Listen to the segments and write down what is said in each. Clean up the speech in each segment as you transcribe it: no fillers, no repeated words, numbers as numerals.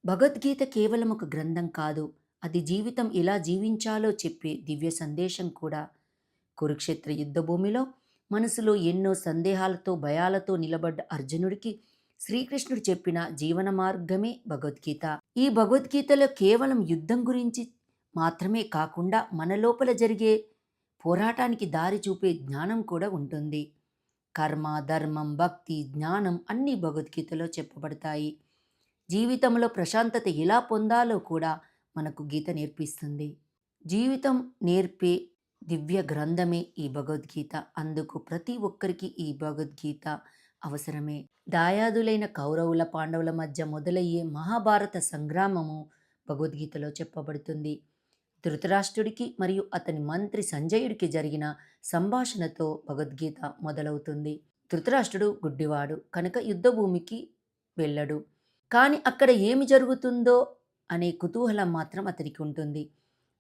భగవద్గీత కేవలం ఒక గ్రంథం కాదు. అది జీవితం ఎలా జీవించాలో చెప్పే దివ్య సందేశం కూడా. కురుక్షేత్ర యుద్ధభూమిలో మనసులో ఎన్నో సందేహాలతో, భయాలతో నిలబడ్డ అర్జునుడికి శ్రీకృష్ణుడు చెప్పిన జీవన మార్గమే భగవద్గీత. ఈ భగవద్గీతలో కేవలం యుద్ధం గురించి మాత్రమే కాకుండా మన లోపల జరిగే పోరాటానికి దారి చూపే జ్ఞానం కూడా ఉంటుంది. కర్మ, ధర్మం, భక్తి, జ్ఞానం అన్నీ భగవద్గీతలో చెప్పబడతాయి. జీవితంలో ప్రశాంతత ఎలా పొందాలో కూడా మనకు గీత నేర్పిస్తుంది. జీవితం నేర్పే దివ్య గ్రంథమే ఈ భగవద్గీత. అందుకు ప్రతి ఒక్కరికి ఈ భగవద్గీత అవసరమే. దాయాదులైన కౌరవుల, పాండవుల మధ్య మొదలయ్యే మహాభారత సంగ్రామము భగవద్గీతలో చెప్పబడుతుంది. ధృతరాష్ట్రుడికి మరియు అతని మంత్రి సంజయుడికి జరిగిన సంభాషణతో భగవద్గీత మొదలవుతుంది. ధృతరాష్ట్రుడు గుడ్డివాడు కనుక యుద్ధభూమికి వెళ్ళడు. కానీ అక్కడ ఏమి జరుగుతుందో అనే కుతూహలం మాత్రం అతనికి ఉంటుంది.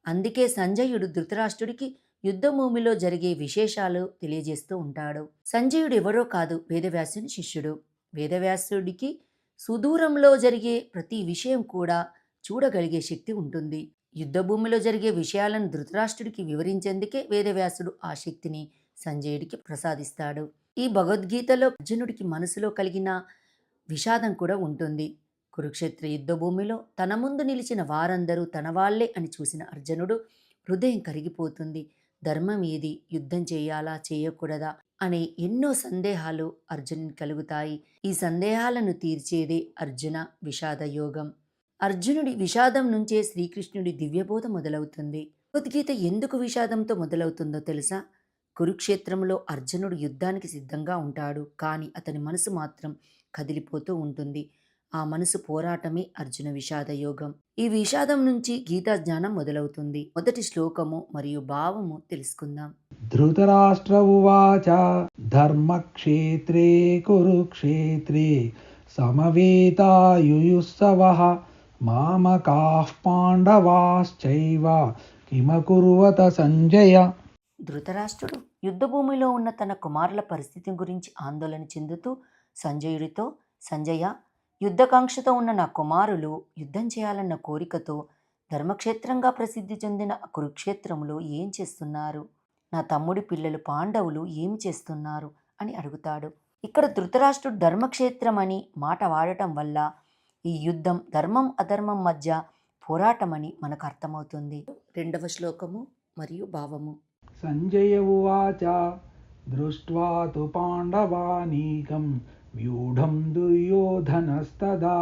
అందుకే సంజయుడు ధృతరాష్ట్రుడికి యుద్ధభూమిలో జరిగే విశేషాలు తెలియజేస్తూ ఉంటాడు. సంజయుడు ఎవరో కాదు, వేదవ్యాసుని శిష్యుడు. వేదవ్యాసుడికి సుదూరంలో జరిగే ప్రతి విషయం కూడా చూడగలిగే శక్తి ఉంటుంది. యుద్ధభూమిలో జరిగే విషయాలను ధృతరాష్ట్రుడికి వివరించేందుకే వేదవ్యాసుడు ఆ శక్తిని సంజయుడికి ప్రసాదిస్తాడు. ఈ భగవద్గీతలో అర్జునుడికి మనసులో కలిగిన విషాదం కూడా ఉంటుంది. కురుక్షేత్ర యుద్ధభూమిలో తన ముందు నిలిచిన వారందరూ తన వాళ్లే అని చూసిన అర్జునుడు హృదయం కరిగిపోతుంది. ధర్మం ఏది, యుద్ధం చేయాలా చేయకూడదా అనే ఎన్నో సందేహాలు అర్జునునికి కలుగుతాయి. ఈ సందేహాలను తీర్చేదే అర్జున విషాద యోగం. అర్జునుడి విషాదం నుంచే శ్రీకృష్ణుడి దివ్యబోధ మొదలవుతుంది. భగవద్గీత ఎందుకు విషాదంతో మొదలవుతుందో తెలుసా? కురుక్షేత్రంలో అర్జునుడు యుద్ధానికి సిద్ధంగా ఉంటాడు, కానీ అతని మనసు మాత్రం కదిలిపోతూ ఉంటుంది. ఆ మనసు పోరాటమే అర్జున విషాద యోగం. ఈ విషాదం నుంచి గీతా జ్ఞానం మొదలవుతుంది. మొదటి శ్లోకము మరియు భావము తెలుసుకుందాం. ధృతరాష్ట్ర ఉవాచ ధర్మక్షేత్రే కురుక్షేత్రే సమవేతాయుయుస్సవః మామకాః పాండవాశ్చైవ కిమకుర్వత సంజయ. ధృతరాష్ట్రుడు యుద్ధభూమిలో ఉన్న తన కుమారుల పరిస్థితి గురించి ఆందోళన చెందుతూ సంజయుడితో, సంజయ, యుద్ధకాంక్షతో ఉన్న నా కుమారులు యుద్ధం చేయాలన్న కోరికతో ధర్మక్షేత్రంగా ప్రసిద్ధి చెందిన కురుక్షేత్రంలో ఏం చేస్తున్నారు? నా తమ్ముడి పిల్లలు పాండవులు ఏమి చేస్తున్నారు అని అడుగుతాడు. ఇక్కడ ధృతరాష్ట్రుడు ధర్మక్షేత్రం అని మాట వాడటం వల్ల ఈ యుద్ధం ధర్మం అధర్మం మధ్య పోరాటమని మనకు అర్థమవుతుంది. రెండవ శ్లోకము మరియు భావము. సంజయ ఉవాచ దృష్ట్వా తు పాండవానీకం వ్యూఢం దుర్యోధనస్తదా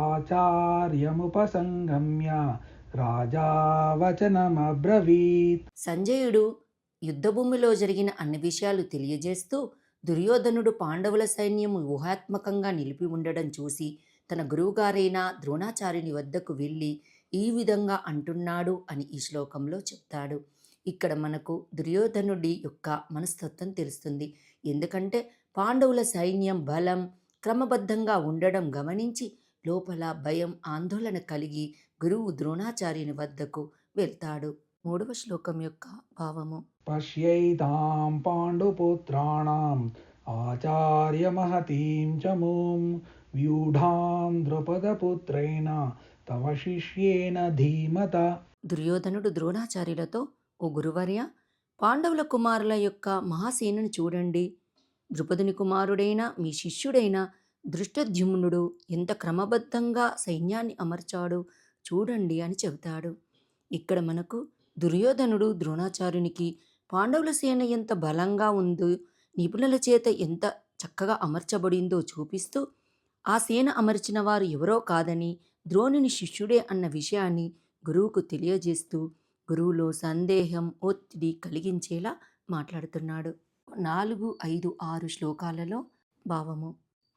ఆచార్యముపసంగమ్య రాజా వచనమబ్రవీత్. సంజయుడు యుద్ధభూమిలో జరిగిన అన్ని విషయాలు తెలియజేస్తూ దుర్యోధనుడు పాండవుల సైన్యము ఊహాత్మకంగా నిలిపి ఉండడం చూసి తన గురువుగారైన ద్రోణాచార్యుని వద్దకు వెళ్ళి ఈ విధంగా అంటున్నాడు అని ఈ శ్లోకంలో చెప్తాడు. ఇక్కడ మనకు దుర్యోధనుడి యొక్క మనస్తత్వం తెలుస్తుంది. ఎందుకంటే పాండవుల సైన్యం బలం క్రమబద్ధంగా ఉండడం గమనించి లోపల భయం, ఆందోళన కలిగి గురువు ద్రోణాచార్యుని వద్దకు వెళ్తాడు. మూడవ శ్లోకం యొక్క భావము. పశ్యైతాం పాండుపుత్రాణం ఆచార్యమహతీం చ మూం వ్యూఢాం ద్రుపదపుత్రైన తవ శిష్యేన ధీమత. దుర్యోధనుడు ద్రోణాచార్యులతో, ఓ గురువర్య, పాండవుల కుమారుల యొక్క మహాసేనను చూడండి. ద్రుపదుని కుమారుడైన మీ శిష్యుడైన దృష్టద్యుమ్నుడు ఎంత క్రమబద్ధంగా సైన్యాన్ని అమర్చాడో చూడండి అని చెబుతాడు. ఇక్కడ మనకు దుర్యోధనుడు ద్రోణాచార్యునికి పాండవుల సేన ఎంత బలంగా ఉందో, నిపుణుల చేత ఎంత చక్కగా అమర్చబడిందో చూపిస్తూ, ఆ సేన అమర్చిన వారు ఎవరో కాదని ద్రోణుని శిష్యుడే అన్న విషయాన్ని గురువుకు తెలియజేస్తూ గురువులో సందేహం, ఒత్తిడి కలిగించేలా మాట్లాడుతున్నాడు. 4, 5, 6 శ్లోకాలలో భావము.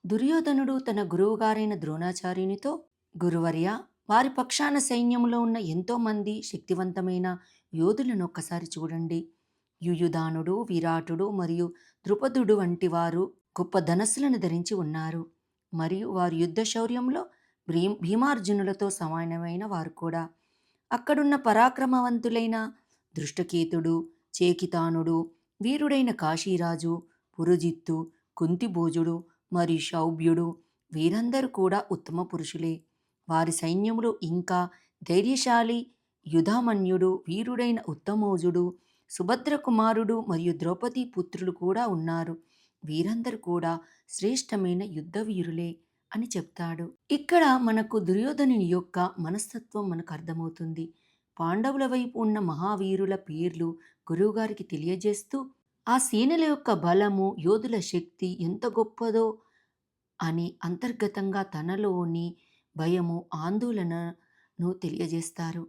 దుర్యోధనుడు తన గురువుగారైన ద్రోణాచార్యునితో, గురువర్య, వారి పక్షాన సైన్యంలో ఉన్న ఎంతోమంది శక్తివంతమైన యోధులను ఒక్కసారి చూడండి. యుయుధానుడు, విరాటుడు మరియు ద్రుపదుడు వంటి వారు గొప్ప ధనస్సులను ధరించి ఉన్నారు. మరియు వారు యుద్ధ శౌర్యంలో భీమార్జునులతో సమానమైన వారు కూడా. అక్కడున్న పరాక్రమవంతులైన దృష్టకేతుడు, చేకితానుడు, వీరుడైన కాశీరాజు, పురుజిత్తు, కుంతిభోజుడు మరియు శౌభ్యుడు, వీరందరూ కూడా ఉత్తమ పురుషులే. వారి సైన్యములో ఇంకా ధైర్యశాలి యుధామన్యుడు, వీరుడైన ఉత్తమోజుడు, సుభద్ర కుమారుడు మరియు ద్రౌపది పుత్రులు కూడా ఉన్నారు. వీరందరూ కూడా శ్రేష్టమైన యుద్ధ వీరులే అని చెప్తాడు. ఇక్కడ మనకు దుర్యోధనుని యొక్క మనస్తత్వం మనకు అర్థమవుతుంది. పాండవుల వైపు ఉన్న మహావీరుల పేర్లు గురువుగారికి తెలియజేస్తూ ఆ సేనల యొక్క బలము, యోధుల శక్తి ఎంత గొప్పదో అని అంతర్గతంగా తనలోని భయము, ఆందోళనను తెలియజేస్తారు.